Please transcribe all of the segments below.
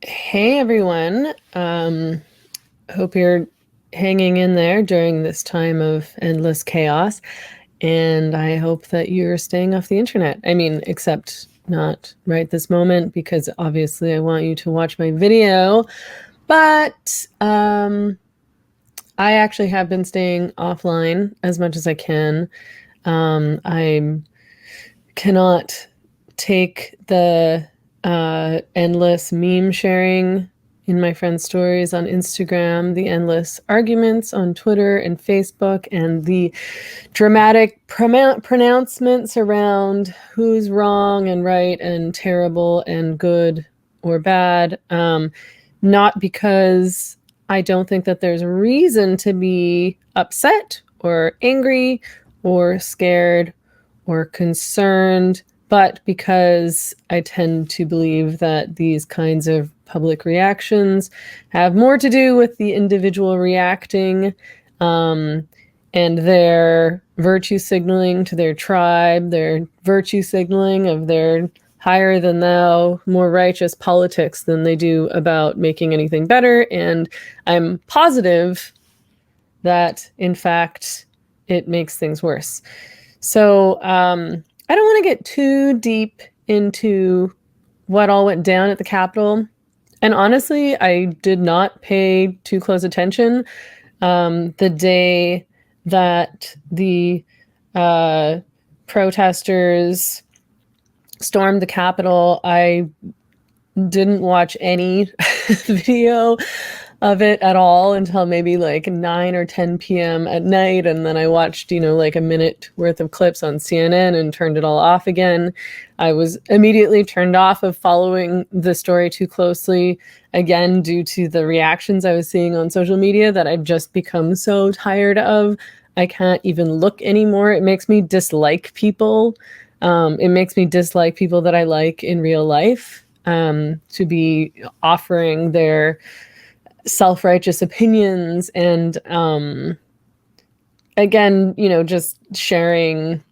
Hey everyone. Hope you're hanging in there during this time of endless chaos. And I hope that you're staying off the internet. I mean, except not right this moment, because obviously I want you to watch my video. But I actually have been staying offline as much as I can. I cannot take the endless meme sharing in my friends' stories on Instagram, the endless arguments on Twitter and Facebook, and the dramatic pronouncements around who's wrong and right and terrible and good or bad. Not because I don't think that there's reason to be upset or angry or scared or concerned, but because I tend to believe that these kinds of public reactions have more to do with the individual reacting, and their virtue signaling to their tribe, their virtue signaling of their higher than thou, more righteous politics than they do about making anything better. And I'm positive that, in fact, it makes things worse. So I don't want to get too deep into what all went down at the Capitol. And honestly, I did not pay too close attention the day that the protesters stormed the Capitol. I didn't watch any video of it at all until maybe like 9 or 10 p.m. at night. And then I watched, like a minute worth of clips on CNN and turned it all off again. I was immediately turned off of following the story too closely, again, due to the reactions I was seeing on social media that I've just become so tired of. I can't even look anymore. It makes me dislike people. It makes me dislike people that I like in real life, to be offering their self-righteous opinions and again, just sharing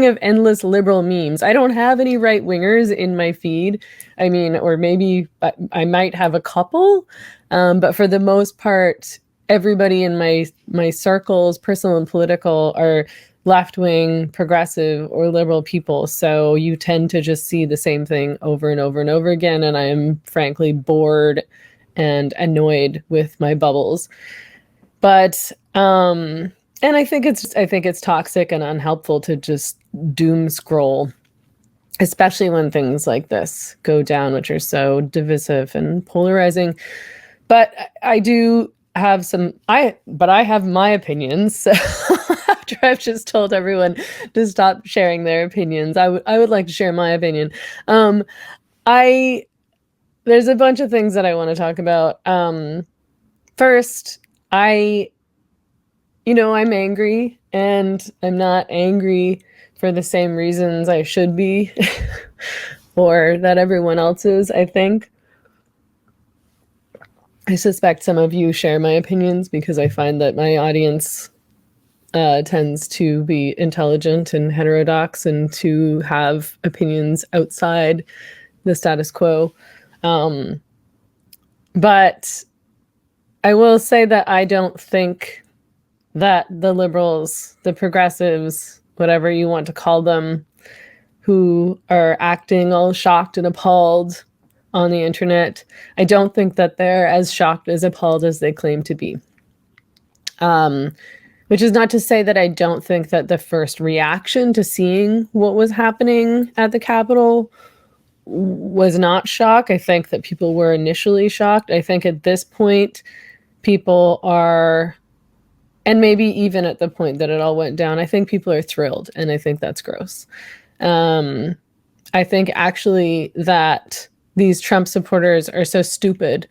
of endless liberal memes. I don't have any right-wingers in my feed. I mean, or maybe I might have a couple, but for the most part, everybody in my circles, personal and political, are left-wing, progressive, or liberal people. So you tend to just see the same thing over and over and over again, and I am frankly bored and annoyed with my bubbles. But and I think it's toxic and unhelpful to just doom scroll, especially when things like this go down, which are so divisive and polarizing. But I do have I have my opinions. So after I've just told everyone to stop sharing their opinions, I would like to share my opinion. I There's a bunch of things that I want to talk about. First, I'm angry, and I'm not angry for the same reasons I should be, or that everyone else is, I think. I suspect some of you share my opinions because I find that my audience tends to be intelligent and heterodox and to have opinions outside the status quo. But I will say that I don't think that the liberals, the progressives, whatever you want to call them, who are acting all shocked and appalled on the internet, I don't think that they're as shocked, as appalled as they claim to be. Which is not to say that I don't think that the first reaction to seeing what was happening at the Capitol was not shock. I think that people were initially shocked. I think at this point, people are, and maybe even at the point that it all went down, I think people are thrilled, and I think that's gross. I think actually that these Trump supporters are so stupid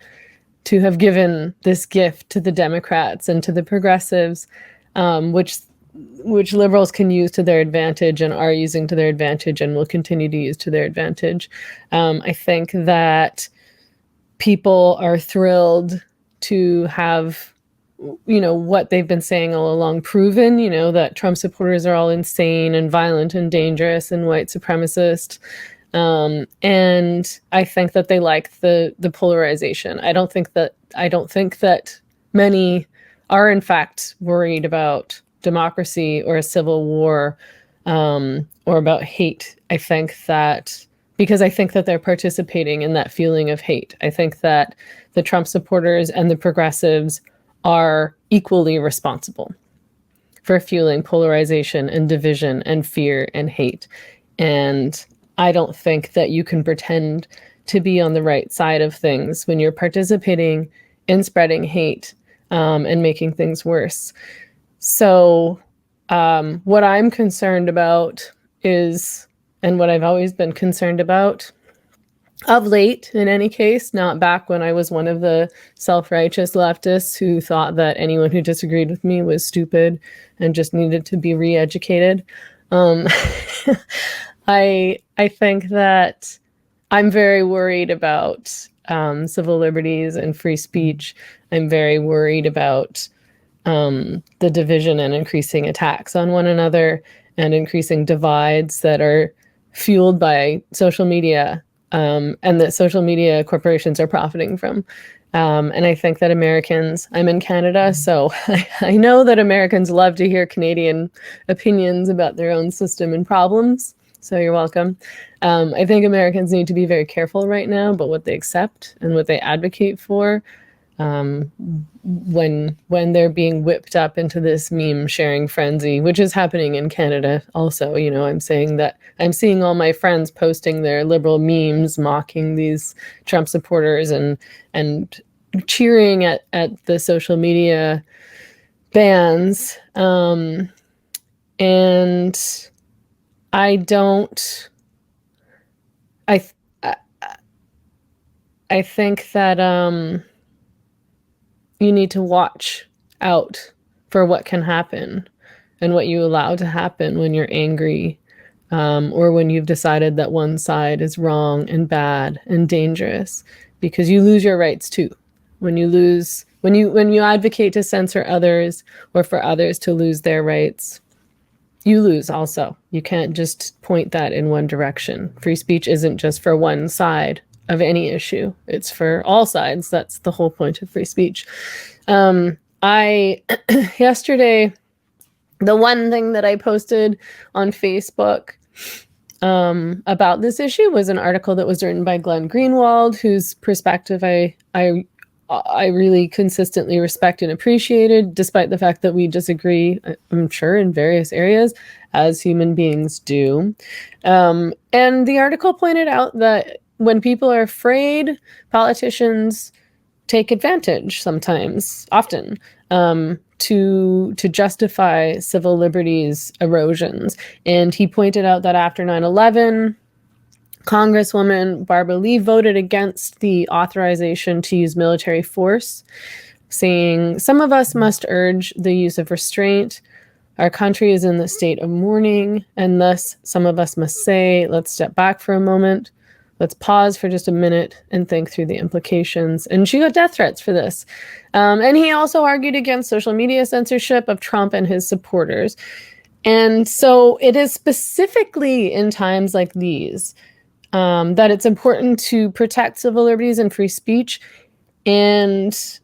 to have given this gift to the Democrats and to the progressives, which liberals can use to their advantage and are using to their advantage and will continue to use to their advantage. I think that people are thrilled to have, what they've been saying all along proven, that Trump supporters are all insane and violent and dangerous and white supremacist. And I think that they like the polarization. I don't think that many are in fact worried about democracy or a civil war, or about hate. I think that because I think that they're participating in that feeling of hate. I think that the Trump supporters and the progressives are equally responsible for fueling polarization and division and fear and hate. And I don't think that you can pretend to be on the right side of things when you're participating in spreading hate, and making things worse. So what I'm concerned about is, and what I've always been concerned about of late, in any case, not back when I was one of the self-righteous leftists who thought that anyone who disagreed with me was stupid and just needed to be re-educated. I think that I'm very worried about civil liberties and free speech. I'm very worried about the division and increasing attacks on one another and increasing divides that are fueled by social media, and that social media corporations are profiting from. And I think that I'm in Canada, so I know that Americans love to hear Canadian opinions about their own system and problems. So you're welcome. I think Americans need to be very careful right now about what they accept and what they advocate for, when they're being whipped up into this meme sharing frenzy, which is happening in Canada also. You know, I'm saying that I'm seeing all my friends posting their liberal memes mocking these Trump supporters and cheering at the social media bans. And I don't. I think that you need to watch out for what can happen and what you allow to happen when you're angry, or when you've decided that one side is wrong and bad and dangerous, because you lose your rights too. When you advocate to censor others or for others to lose their rights, you lose also. You can't just point that in one direction. Free speech isn't just for one side of any issue. It's for all sides. That's the whole point of free speech. Yesterday, the one thing that I posted on Facebook about this issue was an article that was written by Glenn Greenwald, whose perspective I really consistently respect and appreciated, despite the fact that we disagree, I'm sure, in various areas, as human beings do. And the article pointed out that when people are afraid, politicians take advantage sometimes, often, to justify civil liberties erosions. And he pointed out that after 9/11, Congresswoman Barbara Lee voted against the authorization to use military force, saying, "Some of us must urge the use of restraint. Our country is in the state of mourning, and thus some of us must say, let's step back for a moment. Let's pause for just a minute and think through the implications." And she got death threats for this. And he also argued against social media censorship of Trump and his supporters. And so it is specifically in times like these that it's important to protect civil liberties and free speech and,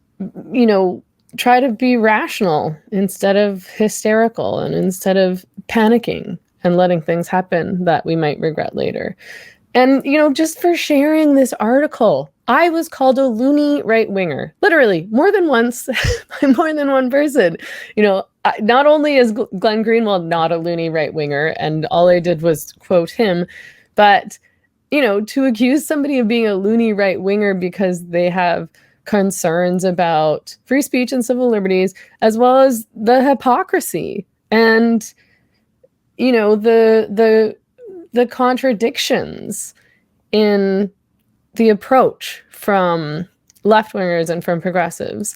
try to be rational instead of hysterical and instead of panicking and letting things happen that we might regret later. And, just for sharing this article, I was called a loony right-winger, literally, more than once by more than one person. Not only is Glenn Greenwald not a loony right-winger, and all I did was quote him, but, to accuse somebody of being a loony right-winger because they have concerns about free speech and civil liberties, as well as the hypocrisy and, the contradictions in the approach from left-wingers and from progressives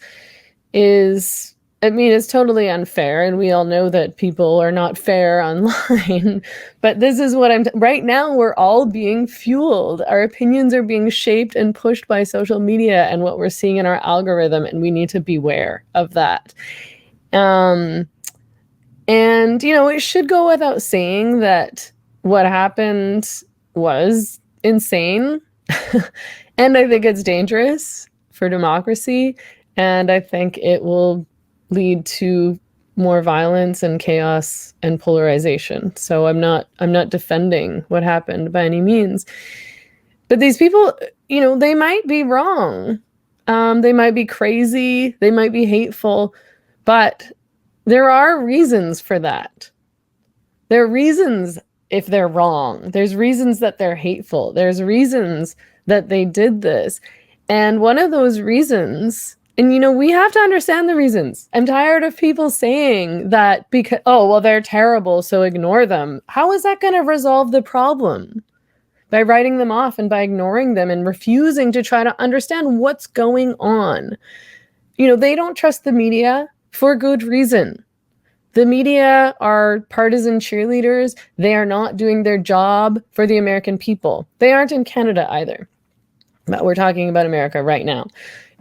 it's totally unfair. And we all know that people are not fair online. But this is what right now, we're all being fueled. Our opinions are being shaped and pushed by social media and what we're seeing in our algorithm. And we need to beware of that. And, it should go without saying that what happened was insane. And I think it's dangerous for democracy. And I think it will lead to more violence and chaos and polarization. So I'm not defending what happened by any means. But these people, they might be wrong. They might be crazy. They might be hateful. But there are reasons for that. There are reasons if they're wrong. There's reasons that they're hateful. There's reasons that they did this. And one of those reasons, and we have to understand the reasons. I'm tired of people saying that because, oh, well, they're terrible, so ignore them. How is that going to resolve the problem? By writing them off and by ignoring them and refusing to try to understand what's going on. They don't trust the media for good reason. The media are partisan cheerleaders. They are not doing their job for the American people. They aren't in Canada either. But we're talking about America right now.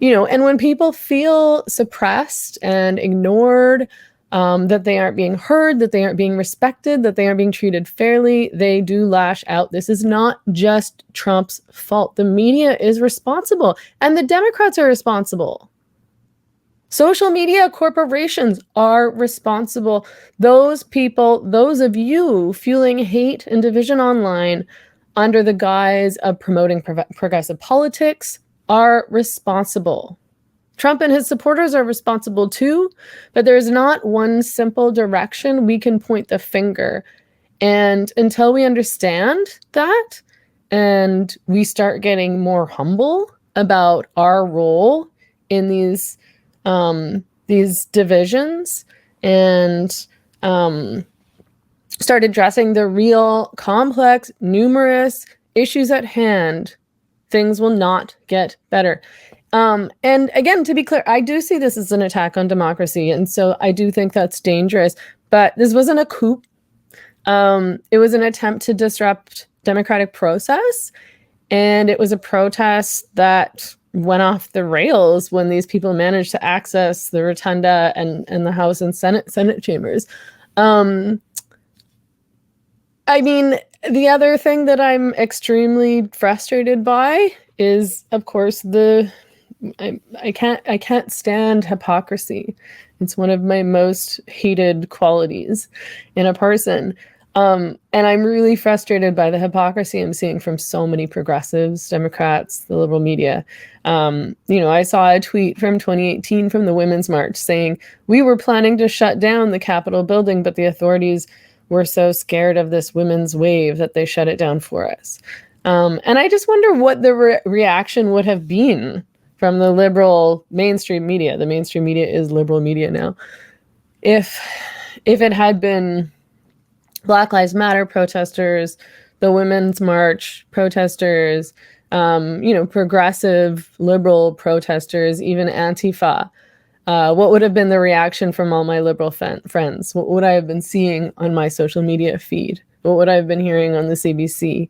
And when people feel suppressed and ignored, that they aren't being heard, that they aren't being respected, that they aren't being treated fairly, they do lash out. This is not just Trump's fault. The media is responsible, and the Democrats are responsible. Social media corporations are responsible. Those people, those of you fueling hate and division online under the guise of promoting progressive politics are responsible. Trump and his supporters are responsible too, but there's not one simple direction we can point the finger. And until we understand that and we start getting more humble about our role in these divisions and start addressing the real complex, numerous issues at hand, things will not get better. And again, to be clear, I do see this as an attack on democracy. And so I do think that's dangerous. But this wasn't a coup. It was an attempt to disrupt democratic process. And it was a protest that went off the rails when these people managed to access the rotunda and the House and Senate chambers. I mean, the other thing that I'm extremely frustrated by is, of course, I can't stand hypocrisy. It's one of my most hated qualities in a person. And I'm really frustrated by the hypocrisy I'm seeing from so many progressives, Democrats, the liberal media. I saw a tweet from 2018 from the Women's March saying, "We were planning to shut down the Capitol building, but the authorities were so scared of this women's wave that they shut it down for us." And I just wonder what the reaction would have been from the liberal mainstream media. The mainstream media is liberal media now. If it had been Black Lives Matter protesters, the Women's March protesters, progressive liberal protesters, even Antifa, what would have been the reaction from all my liberal friends? What would I have been seeing on my social media feed? What would I have been hearing on the CBC?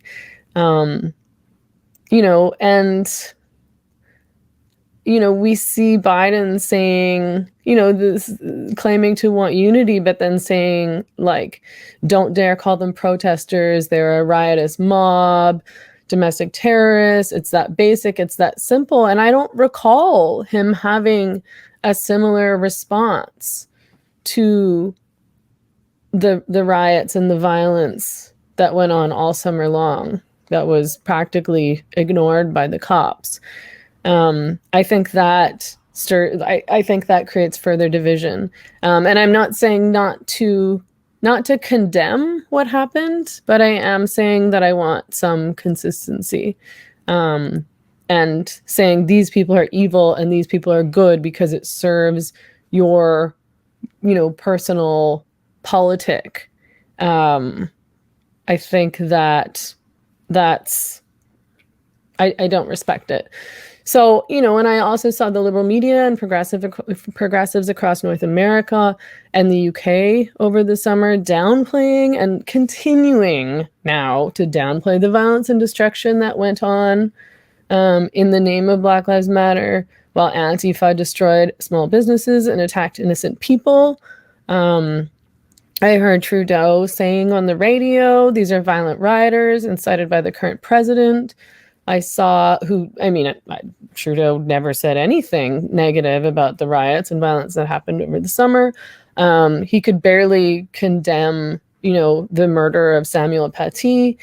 We see Biden saying, claiming to want unity, but then saying, like, don't dare call them protesters. They're a riotous mob, domestic terrorists. It's that basic. It's that simple. And I don't recall him having a similar response to the riots and the violence that went on all summer long that was practically ignored by the cops. I think that I think that creates further division. And I'm not saying not to condemn what happened, but I am saying that I want some consistency. And saying these people are evil and these people are good because it serves your, personal politic. I think that's I don't respect it. So, and I also saw the liberal media and progressives across North America and the UK over the summer downplaying and continuing now to downplay the violence and destruction that went on in the name of Black Lives Matter, while Antifa destroyed small businesses and attacked innocent people. I heard Trudeau saying on the radio, these are violent rioters incited by the current president. I saw Trudeau never said anything negative about the riots and violence that happened over the summer. He could barely condemn, the murder of Samuel Paty.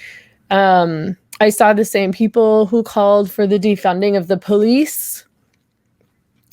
I saw the same people who called for the defunding of the police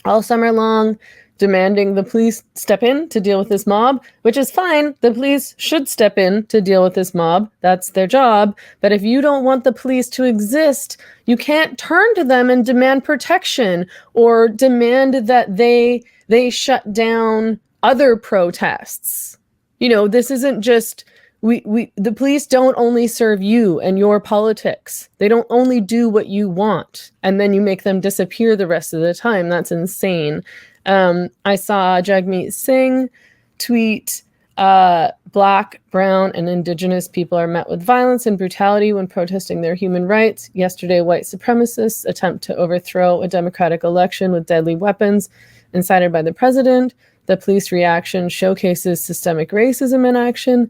all summer long, demanding the police step in to deal with this mob, which is fine. The police should step in to deal with this mob. That's their job. But if you don't want the police to exist, you can't turn to them and demand protection or demand that they shut down other protests. This isn't just the police don't only serve you and your politics. They don't only do what you want and then you make them disappear the rest of the time. That's insane. I saw Jagmeet Singh tweet, Black, brown, and Indigenous people are met with violence and brutality when protesting their human rights. Yesterday, white supremacists attempt to overthrow a democratic election with deadly weapons incited by the president. The police reaction showcases systemic racism in action.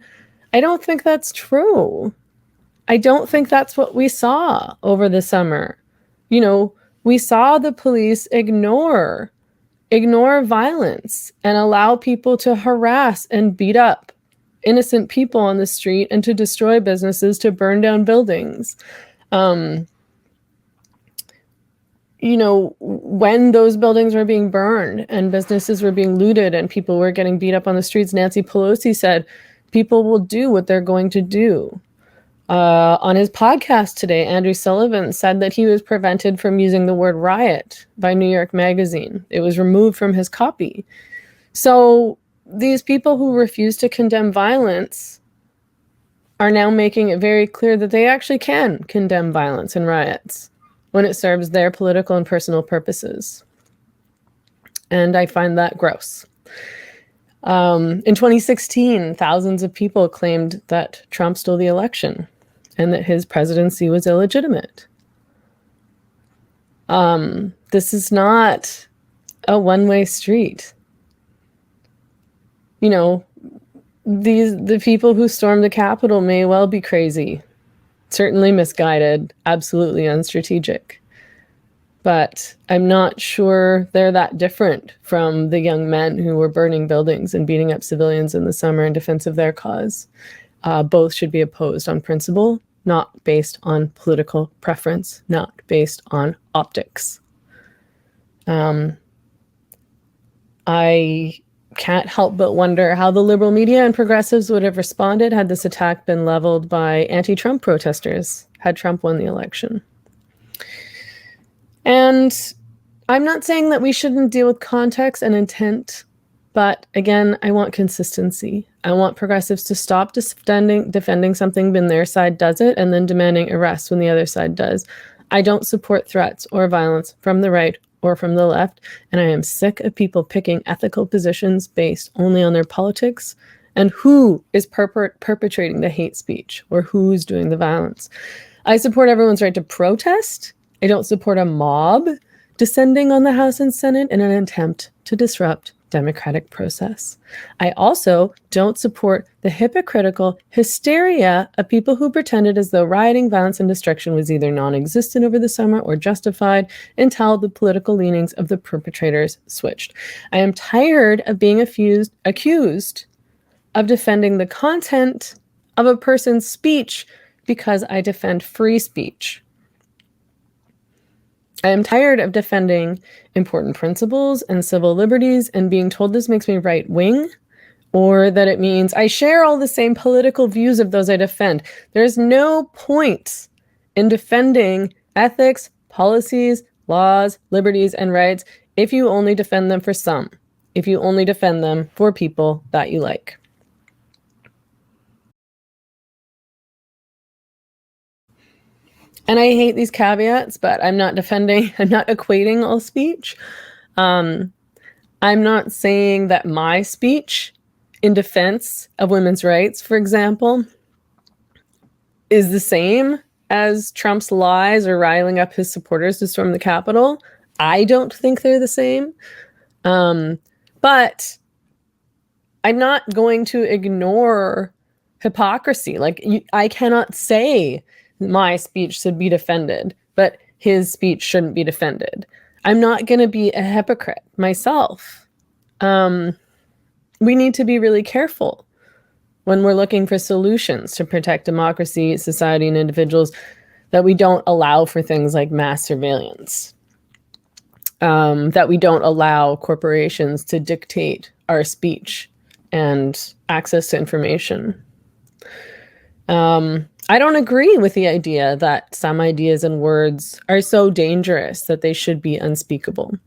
I don't think that's true. I don't think that's what we saw over the summer. We saw the police ignore violence and allow people to harass and beat up innocent people on the street and to destroy businesses, to burn down buildings. When those buildings were being burned and businesses were being looted and people were getting beat up on the streets, Nancy Pelosi said, people will do what they're going to do. On his podcast today, Andrew Sullivan said that he was prevented from using the word riot by New York Magazine. It was removed from his copy. So these people who refuse to condemn violence are now making it very clear that they actually can condemn violence and riots when it serves their political and personal purposes. And I find that gross. In 2016, thousands of people claimed that Trump stole the election and that his presidency was illegitimate. This is not a one-way street. The people who stormed the Capitol may well be crazy, certainly misguided, absolutely unstrategic. But I'm not sure they're that different from the young men who were burning buildings and beating up civilians in the summer in defense of their cause. Both should be opposed on principle, not based on political preference, not based on optics. I can't help but wonder how the liberal media and progressives would have responded had this attack been leveled by anti-Trump protesters, had Trump won the election. And I'm not saying that we shouldn't deal with context and intent, but again, I want consistency. I want progressives to stop defending something when their side does it and then demanding arrests when the other side does. I don't support threats or violence from the right or from the left, and I am sick of people picking ethical positions based only on their politics and who is perpetrating the hate speech or who's doing the violence. I support everyone's right to protest. I don't support a mob descending on the House and Senate in an attempt to disrupt democratic process. I also don't support the hypocritical hysteria of people who pretended as though rioting, violence, and destruction was either non-existent over the summer or justified until the political leanings of the perpetrators switched. I am tired of being accused of defending the content of a person's speech because I defend free speech. I am tired of defending important principles and civil liberties and being told this makes me right-wing or that it means I share all the same political views of those I defend. There's no point in defending ethics, policies, laws, liberties, and rights if you only defend them for some, if you only defend them for people that you like. And I hate these caveats, but I'm not equating all speech. I'm not saying that my speech in defense of women's rights, for example, is the same as Trump's lies or riling up his supporters to storm the Capitol. I don't think they're the same. But I'm not going to ignore hypocrisy. Like, I cannot say my speech should be defended, but his speech shouldn't be defended. I'm not going to be a hypocrite myself. We need to be really careful when we're looking for solutions to protect democracy, society, and individuals, that we don't allow for things like mass surveillance, that we don't allow corporations to dictate our speech and access to information. I don't agree with the idea that some ideas and words are so dangerous that they should be unspeakable.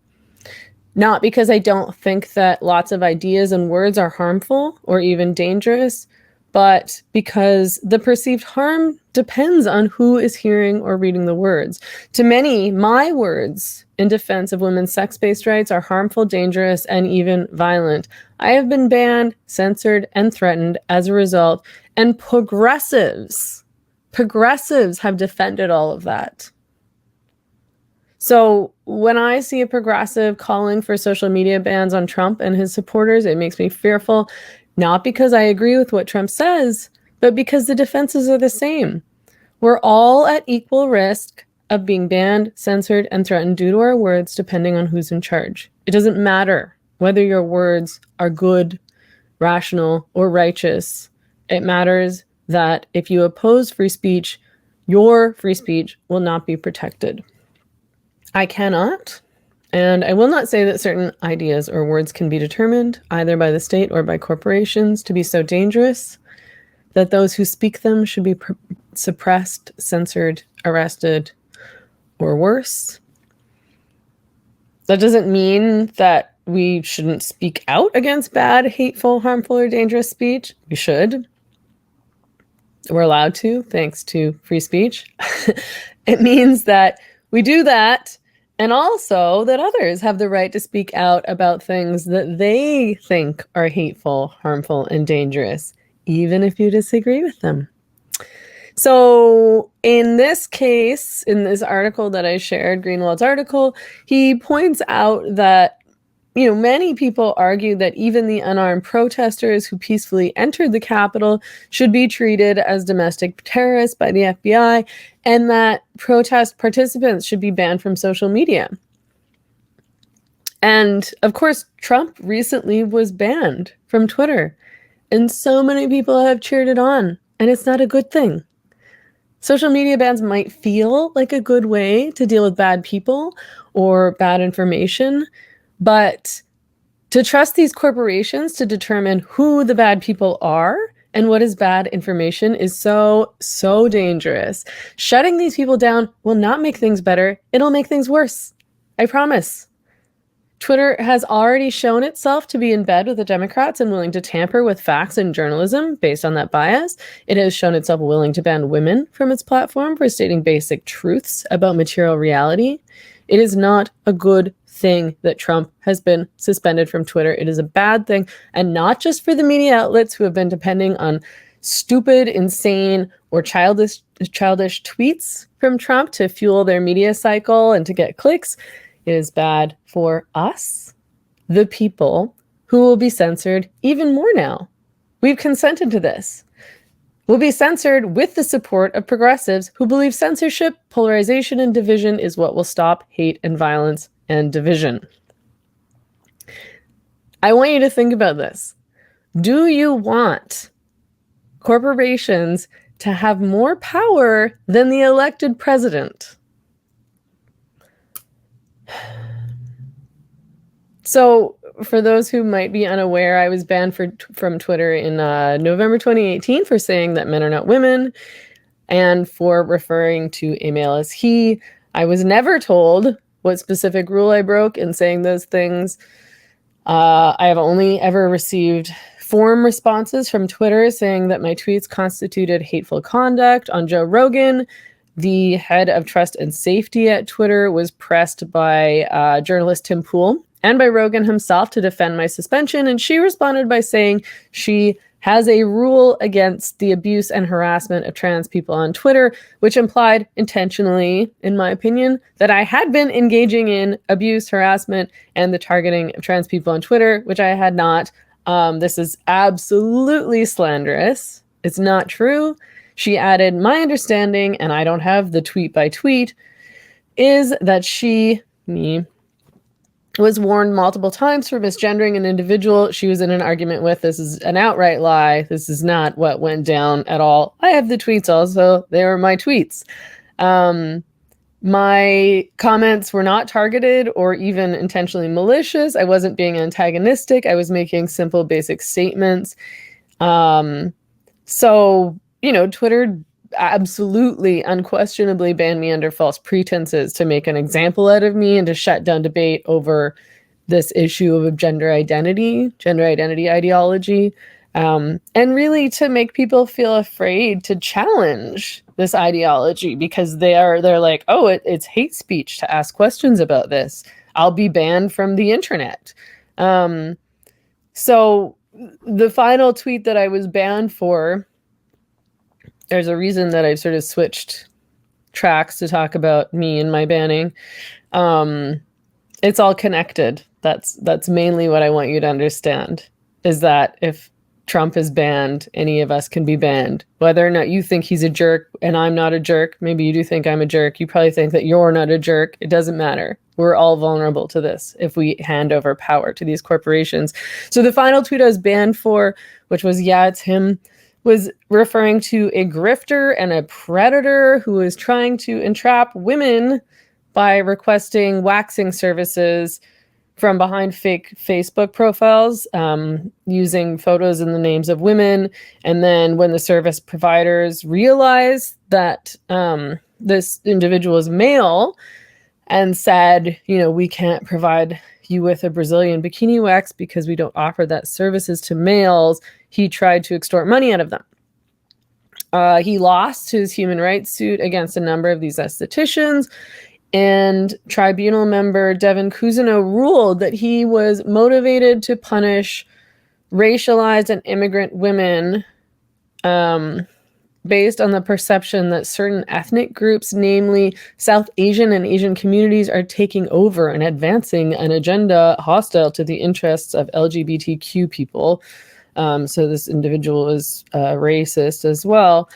Not because I don't think that lots of ideas and words are harmful or even dangerous, but because the perceived harm depends on who is hearing or reading the words. To many, my words in defense of women's sex-based rights are harmful, dangerous, and even violent. I have been banned, censored, and threatened as a result, and progressives have defended all of that. So when I see a progressive calling for social media bans on Trump and his supporters, it makes me fearful, not because I agree with what Trump says, but because the defenses are the same. We're all at equal risk of being banned, censored, and threatened due to our words, depending on who's in charge. It doesn't matter whether your words are good, rational, or righteous. It matters that if you oppose free speech, your free speech will not be protected. I cannot, and I will not say that certain ideas or words can be determined either by the state or by corporations to be so dangerous that those who speak them should be suppressed, censored, arrested, or worse. That doesn't mean that we shouldn't speak out against bad, hateful, harmful, or dangerous speech. We should. We're allowed to, thanks to free speech. It means that we do that, and also that others have the right to speak out about things that they think are hateful, harmful, and dangerous, even if you disagree with them. So in this case, in this article that I shared, Greenwald's article, he points out that many people argue that even the unarmed protesters who peacefully entered the Capitol should be treated as domestic terrorists by the FBI, and that protest participants should be banned from social media. And of course, Trump recently was banned from Twitter, and so many people have cheered it on, and it's not a good thing. Social media bans might feel like a good way to deal with bad people or bad information, but to trust these corporations to determine who the bad people are and what is bad information is so dangerous. Shutting these people down will not make things better. It'll make things worse. I promise. Twitter has already shown itself to be in bed with the Democrats and willing to tamper with facts and journalism based on that bias. It has shown itself willing to ban women from its platform for stating basic truths about material reality. It is not a good thing that Trump has been suspended from Twitter. It is a bad thing, and not just for the media outlets who have been depending on stupid, insane, or childish tweets from Trump to fuel their media cycle and to get clicks. It is bad for us, the people, who will be censored even more now. We've consented to this. We'll be censored with the support of progressives who believe censorship, polarization, and division is what will stop hate and violence and division. I want you to think about this. Do you want corporations to have more power than the elected president? So, for those who might be unaware, I was banned from Twitter in November 2018 for saying that men are not women and for referring to a male as he. I was never told what specific rule I broke in saying those things. I have only ever received form responses from Twitter saying that my tweets constituted hateful conduct. On Joe Rogan, the head of trust and safety at Twitter was pressed by journalist Tim Pool and by Rogan himself to defend my suspension, and she responded by saying she has a rule against the abuse and harassment of trans people on Twitter, which implied intentionally, in my opinion, that I had been engaging in abuse, harassment, and the targeting of trans people on Twitter, which I had not. This is absolutely slanderous. It's not true. She added, my understanding, and I don't have the tweet by tweet, is that she, me, was warned multiple times for misgendering an individual she was in an argument with. This is an outright lie. This is not what went down at all. I have the tweets also. They were my tweets. My comments were not targeted or even intentionally malicious. I wasn't being antagonistic. I was making simple, basic statements. So, Twitter absolutely, unquestionably banned me under false pretenses to make an example out of me and to shut down debate over this issue of gender identity ideology, and really to make people feel afraid to challenge this ideology because they're like, oh, it's hate speech to ask questions about this. I'll be banned from the internet. So the final tweet that I was banned for, there's a reason that I've sort of switched tracks to talk about me and my banning. It's all connected. That's mainly what I want you to understand, is that if Trump is banned, any of us can be banned. Whether or not you think he's a jerk and I'm not a jerk, maybe you do think I'm a jerk. You probably think that you're not a jerk. It doesn't matter. We're all vulnerable to this if we hand over power to these corporations. So the final tweet I was banned for, which was, yeah, it's him, was referring to a grifter and a predator who is trying to entrap women by requesting waxing services from behind fake Facebook profiles, using photos and the names of women. And then when the service providers realize that this individual is male and said, we can't provide you with a Brazilian bikini wax because we don't offer that services to males, he tried to extort money out of them. He lost his human rights suit against a number of these estheticians, and tribunal member Devin Cousineau ruled that he was motivated to punish racialized and immigrant women based on the perception that certain ethnic groups, namely South Asian and Asian communities, are taking over and advancing an agenda hostile to the interests of LGBTQ people. So this individual is racist as well.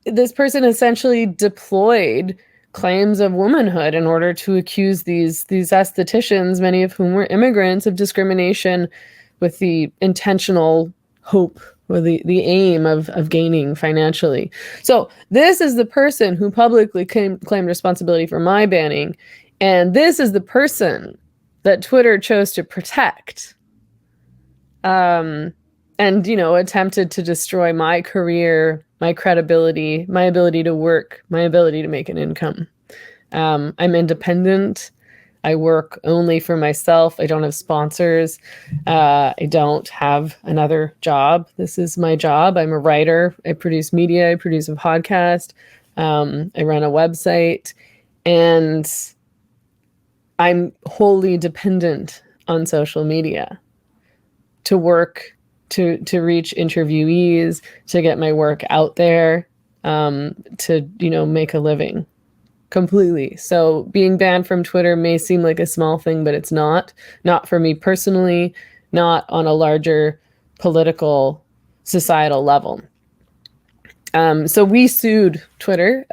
This person essentially deployed claims of womanhood in order to accuse these estheticians, many of whom were immigrants, of discrimination with the intentional hope or the aim of gaining financially. So this is the person who publicly claimed responsibility for my banning. And this is the person that Twitter chose to protect. And, attempted to destroy my career, my credibility, my ability to work, my ability to make an income. I'm independent. I work only for myself. I don't have sponsors. I don't have another job. This is my job. I'm a writer. I produce media. I produce a podcast. I run a website. And I'm wholly dependent on social media to work, to reach interviewees, to get my work out there, to, make a living completely. So being banned from Twitter may seem like a small thing, but it's not for me personally, not on a larger political societal level. So we sued Twitter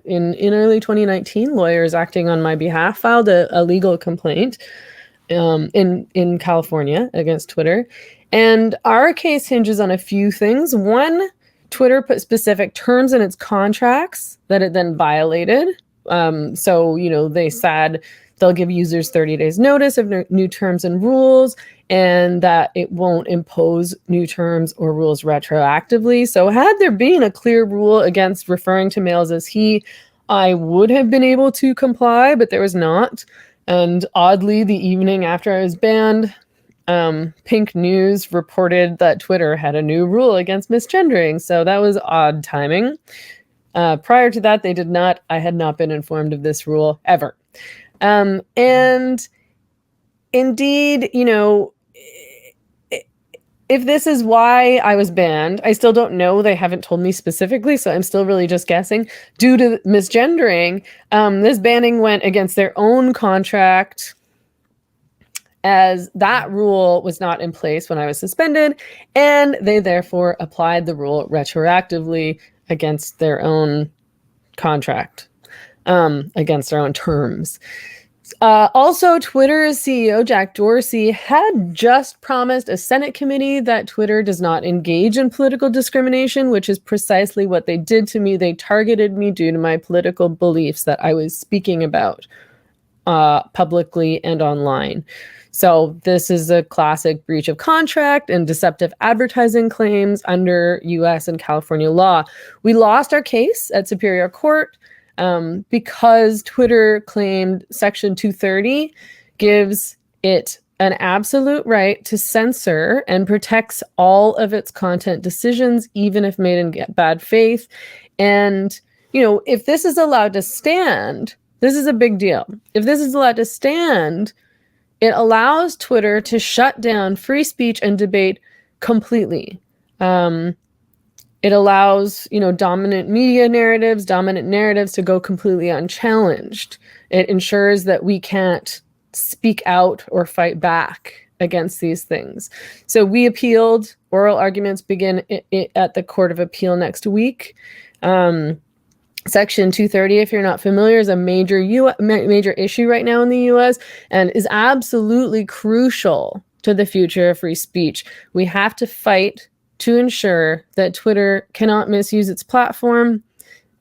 in early 2019. Lawyers acting on my behalf filed a legal complaint in California against Twitter. And our case hinges on a few things. One, Twitter put specific terms in its contracts that it then violated. So, they said they'll give users 30 days notice of new terms and rules, and that it won't impose new terms or rules retroactively. So had there been a clear rule against referring to males as he, I would have been able to comply, but there was not. And oddly, the evening after I was banned, Pink News reported that Twitter had a new rule against misgendering. So that was odd timing. Prior to that, they did not. I had not been informed of this rule ever. And indeed, if this is why I was banned, I still don't know. They haven't told me specifically, so I'm still really just guessing. Due to misgendering, this banning went against their own contract, as that rule was not in place when I was suspended, and they therefore applied the rule retroactively against their own contract, against their own terms. Also, Twitter's CEO, Jack Dorsey, had just promised a Senate committee that Twitter does not engage in political discrimination, which is precisely what they did to me. They targeted me due to my political beliefs that I was speaking about publicly and online. So this is a classic breach of contract and deceptive advertising claims under US and California law. We lost our case at Superior Court. Because Twitter claimed Section 230 gives it an absolute right to censor and protects all of its content decisions, even if made in bad faith. And, if this is allowed to stand, this is a big deal. If this is allowed to stand, it allows Twitter to shut down free speech and debate completely. It allows, dominant media narratives, dominant narratives to go completely unchallenged. It ensures that we can't speak out or fight back against these things. So we appealed. Oral arguments begin at the Court of Appeal next week. Section 230, if you're not familiar, is a major issue right now in the US and is absolutely crucial to the future of free speech. We have to fight to ensure that Twitter cannot misuse its platform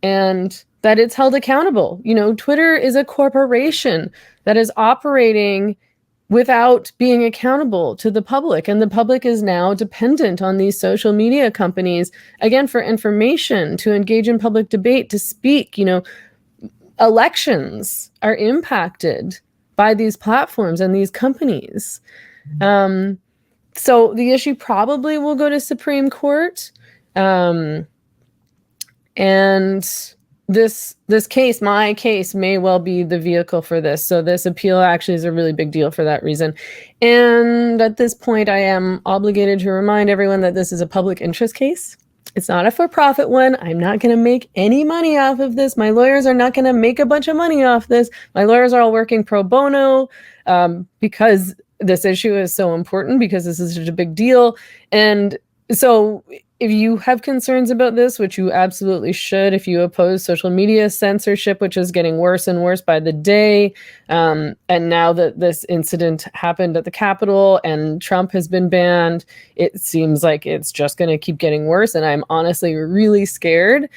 and that it's held accountable. Twitter is a corporation that is operating without being accountable to the public. And the public is now dependent on these social media companies, again, for information, to engage in public debate, to speak. Elections are impacted by these platforms and these companies. So the issue probably will go to Supreme Court. And this case, my case, may well be the vehicle for this. So this appeal actually is a really big deal for that reason. And at this point, I am obligated to remind everyone that this is a public interest case. It's not a for-profit one. I'm not going to make any money off of this. My lawyers are not going to make a bunch of money off this. My lawyers are all working pro bono because this issue is so important, because this is such a big deal. And so if you have concerns about this, which you absolutely should, if you oppose social media censorship, which is getting worse and worse by the day, and now that this incident happened at the Capitol and Trump has been banned, it seems like it's just going to keep getting worse. And I'm honestly really scared.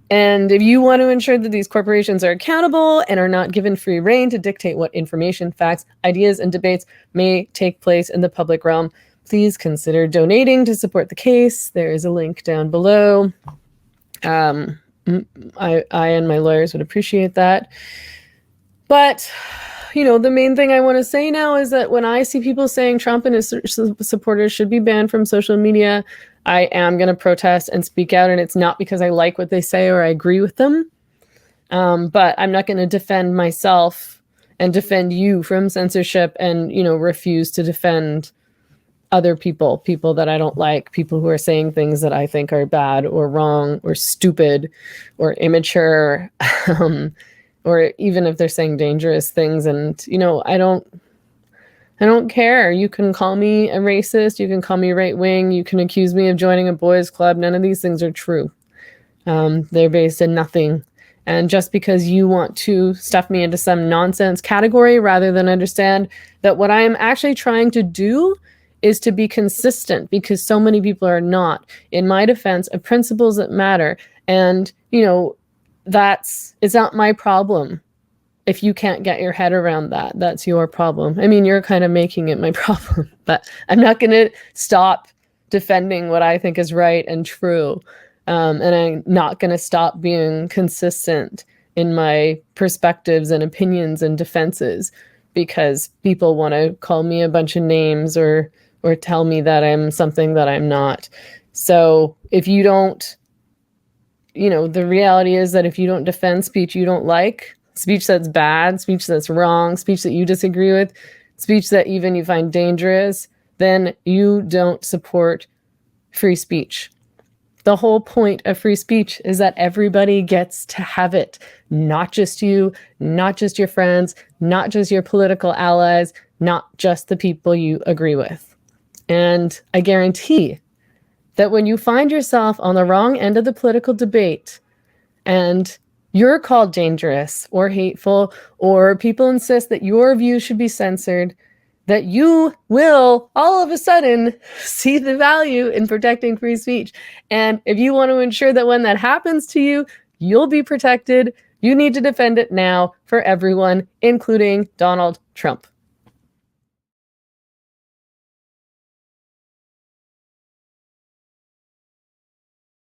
And if you want to ensure that these corporations are accountable and are not given free rein to dictate what information, facts, ideas, and debates may take place in the public realm, please consider donating to support the case. There is a link down below. I and my lawyers would appreciate that. But, the main thing I want to say now is that when I see people saying Trump and his supporters should be banned from social media, I am going to protest and speak out. And it's not because I like what they say or I agree with them. But I'm not going to defend myself and defend you from censorship and, refuse to defend other people that I don't like, people who are saying things that I think are bad or wrong or stupid or immature, or even if they're saying dangerous things. And, I don't care. You can call me a racist. You can call me right wing. You can accuse me of joining a boys club. None of these things are true. They're based in nothing. And just because you want to stuff me into some nonsense category rather than understand that what I am actually trying to do is to be consistent, because so many people are not, in my defense, of principles that matter. And, it's not my problem. If you can't get your head around that, that's your problem. I mean, you're kind of making it my problem, but I'm not going to stop defending what I think is right and true. And I'm not going to stop being consistent in my perspectives and opinions and defenses because people want to call me a bunch of names or tell me that I'm something that I'm not. So if you don't, the reality is that if you don't defend speech you don't like, speech that's bad, speech that's wrong, speech that you disagree with, speech that even you find dangerous, then you don't support free speech. The whole point of free speech is that everybody gets to have it, not just you, not just your friends, not just your political allies, not just the people you agree with. And I guarantee that when you find yourself on the wrong end of the political debate and you're called dangerous or hateful, or people insist that your views should be censored, that you will all of a sudden see the value in protecting free speech. And if you want to ensure that when that happens to you, you'll be protected, you need to defend it now for everyone, including Donald Trump.